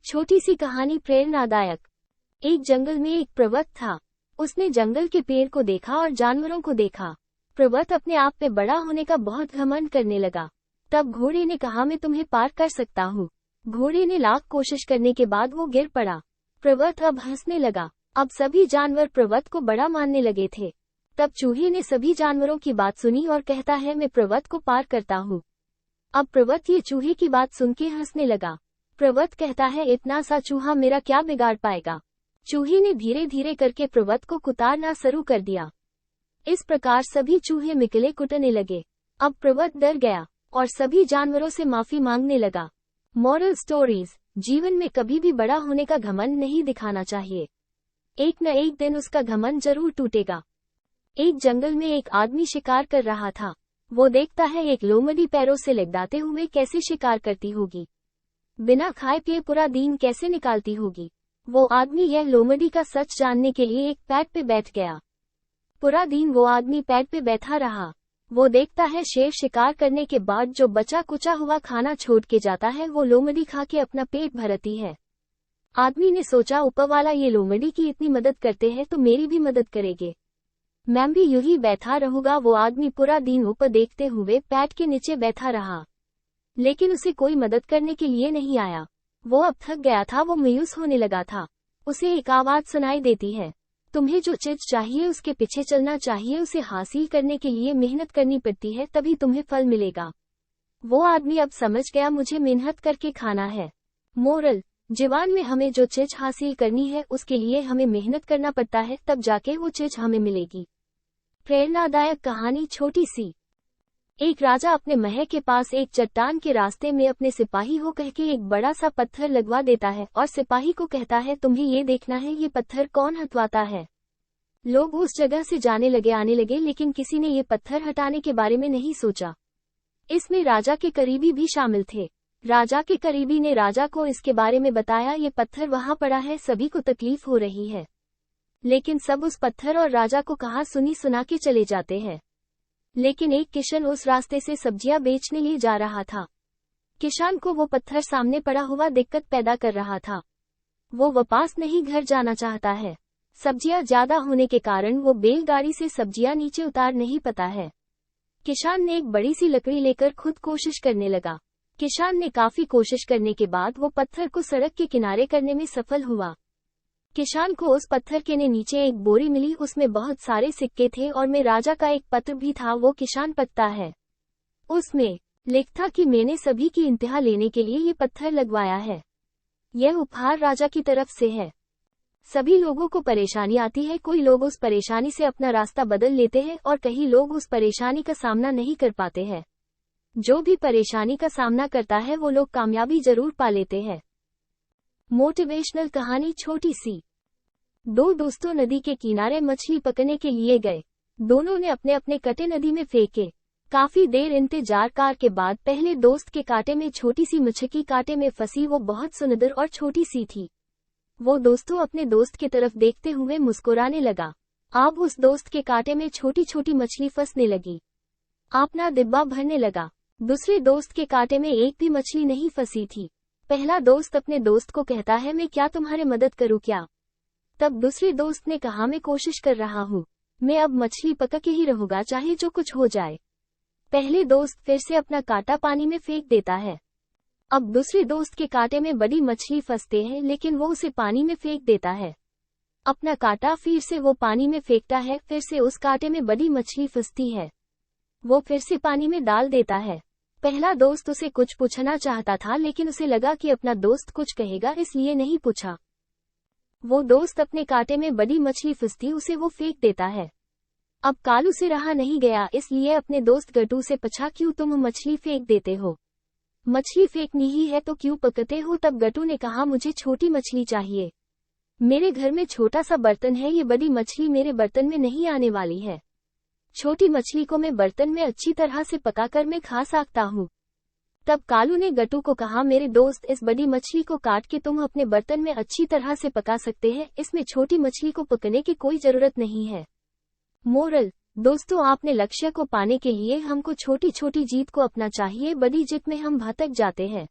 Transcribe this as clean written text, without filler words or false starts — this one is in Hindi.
छोटी सी कहानी प्रेरणादायक। एक जंगल में एक पर्वत था। उसने जंगल के पेड़ को देखा और जानवरों को देखा। पर्वत अपने आप में बड़ा होने का बहुत घमंड करने लगा। तब घोड़े ने कहा, मैं तुम्हें पार कर सकता हूँ। घोड़े ने लाख कोशिश करने के बाद वो गिर पड़ा। पर्वत अब हंसने लगा। अब सभी जानवर पर्वत को बड़ा मानने लगे थे। तब चूहे ने सभी जानवरों की बात सुनी और कहता है, मैं पर्वत को पार करता हूँ। अब पर्वत ये चूहे की बात सुन के हंसने लगा। पर्वत कहता है, इतना सा चूहा मेरा क्या बिगाड़ पाएगा। चूहे ने धीरे धीरे करके पर्वत को कुतारना शुरू कर दिया। इस प्रकार सभी चूहे मिकले कुटने लगे। अब पर्वत डर गया और सभी जानवरों से माफी मांगने लगा। मॉरल स्टोरीज, जीवन में कभी भी बड़ा होने का घमंड नहीं दिखाना चाहिए। एक न एक दिन उसका घमंड जरूर टूटेगा। एक जंगल में एक आदमी शिकार कर रहा था। वो देखता है एक लोमड़ी पैरों से लटकाते हुए कैसे शिकार करती होगी। बिना खाए पिए पूरा दिन कैसे निकालती होगी। वो आदमी यह लोमड़ी का सच जानने के लिए एक पेड़ पे बैठ गया। पूरा दिन वो आदमी पेड़ पे बैठा रहा। वो देखता है शेर शिकार करने के बाद जो बचा कुचा हुआ खाना छोड़ के जाता है, वो लोमड़ी खा के अपना पेट भरती है। आदमी ने सोचा, ऊपर वाला ये लोमड़ी की इतनी मदद करते हैं तो मेरी भी मदद करेंगे। मैं भी यूं बैठा रहूंगा। वो आदमी पूरा दिन ऊपर देखते हुए पेड़ के नीचे बैठा रहा, लेकिन उसे कोई मदद करने के लिए नहीं आया। वो अब थक गया था। वो मायूस होने लगा था। उसे एक आवाज सुनाई देती है, तुम्हें जो चीज चाहिए उसके पीछे चलना चाहिए। उसे हासिल करने के लिए मेहनत करनी पड़ती है, तभी तुम्हें फल मिलेगा। वो आदमी अब समझ गया, मुझे मेहनत करके खाना है। मोरल, जीवन में हमें जो चीज हासिल करनी है उसके लिए हमें मेहनत करना पड़ता है, तब जाके वो चीज हमें मिलेगी। प्रेरणादायक कहानी छोटी सी। एक राजा अपने महल के पास एक चट्टान के रास्ते में अपने सिपाही हो कह के एक बड़ा सा पत्थर लगवा देता है और सिपाही को कहता है, तुम्हें ये देखना है ये पत्थर कौन हटवाता है। लोग उस जगह से जाने लगे आने लगे, लेकिन किसी ने ये पत्थर हटाने के बारे में नहीं सोचा। इसमें राजा के करीबी भी शामिल थे। राजा के करीबी ने राजा को इसके बारे में बताया, ये पत्थर वहाँ पड़ा है, सभी को तकलीफ हो रही है। लेकिन सब उस पत्थर और राजा को कहा सुनी सुना के चले जाते हैं। लेकिन एक किसान उस रास्ते से सब्जियां बेचने लिए जा रहा था। किसान को वो पत्थर सामने पड़ा हुआ दिक्कत पैदा कर रहा था। वो वापस नहीं घर जाना चाहता है। सब्जियां ज्यादा होने के कारण वो बैलगाड़ी से सब्जियां नीचे उतार नहीं पाता है। किसान ने एक बड़ी सी लकड़ी लेकर खुद कोशिश करने लगा। किसान ने काफी कोशिश करने के बाद वो पत्थर को सड़क के किनारे करने में सफल हुआ। किसान को उस पत्थर के नीचे एक बोरी मिली। उसमें बहुत सारे सिक्के थे और में राजा का एक पत्र भी था। वो किसान पढ़ता है। उसमें लिखा कि मैंने सभी की इंतहा लेने के लिए ये पत्थर लगवाया है। यह उपहार राजा की तरफ से है। सभी लोगों को परेशानी आती है। कोई लोग उस परेशानी से अपना रास्ता बदल लेते हैं और कई लोग उस परेशानी का सामना नहीं कर पाते हैं। जो भी परेशानी का सामना करता है वो लोग कामयाबी जरूर पा लेते हैं। मोटिवेशनल कहानी छोटी सी। दो दोस्तों नदी के किनारे मछली पकड़ने के लिए गए। दोनों ने अपने अपने कटे नदी में फेंके। काफी देर इंतजार के बाद पहले दोस्त के कांटे में छोटी सी मछली कांटे में फंसी। वो बहुत सुंदर और छोटी सी थी। वो दोस्तों अपने दोस्त की तरफ देखते हुए मुस्कुराने लगा। अब उस दोस्त के कांटे में छोटी छोटी मछली फंसने लगी। अपना डिब्बा भरने लगा। दूसरे दोस्त के कांटे में एक भी मछली नहीं फंसी थी। पहला दोस्त अपने दोस्त को कहता है, मैं क्या तुम्हारे मदद करूं क्या। तब दूसरे दोस्त ने कहा, मैं कोशिश कर रहा हूँ। मैं अब मछली पकड़ के ही रहूंगा चाहे जो कुछ हो जाए। पहले दोस्त फिर से अपना कांटा पानी में फेंक देता है। अब दूसरे दोस्त के कांटे में बड़ी मछली फंसते हैं, लेकिन वो उसे पानी में फेंक देता है। अपना कांटा फिर से वो पानी में फेंकता है। फिर से उस कांटे में बड़ी मछली फंसती है। वो फिर से पानी में डाल देता है। पहला दोस्त उसे कुछ पूछना चाहता था, लेकिन उसे लगा कि अपना दोस्त कुछ कहेगा, इसलिए नहीं पूछा। वो दोस्त अपने कांटे में बड़ी मछली फंसती उसे वो फेंक देता है। अब कालू से रहा नहीं गया, इसलिए अपने दोस्त गट्टू से पूछा, क्यों तुम मछली फेंक देते हो। मछली फेंकनी ही है तो क्यों पकड़ते हो। तब गट्टू ने कहा, मुझे छोटी मछली चाहिए। मेरे घर में छोटा सा बर्तन है, ये बड़ी मछली मेरे बर्तन में नहीं आने वाली है। छोटी मछली को मैं बर्तन में अच्छी तरह से पकाकर मैं खा सकता हूँ। तब कालू ने गट्टू को कहा, मेरे दोस्त इस बड़ी मछली को काट के तुम अपने बर्तन में अच्छी तरह से पका सकते हैं। इसमें छोटी मछली को पकने की कोई जरूरत नहीं है। मोरल, दोस्तों अपने लक्ष्य को पाने के लिए हमको छोटी छोटी जीत को अपना चाहिए, बड़ी जीत में हम भटक जाते हैं।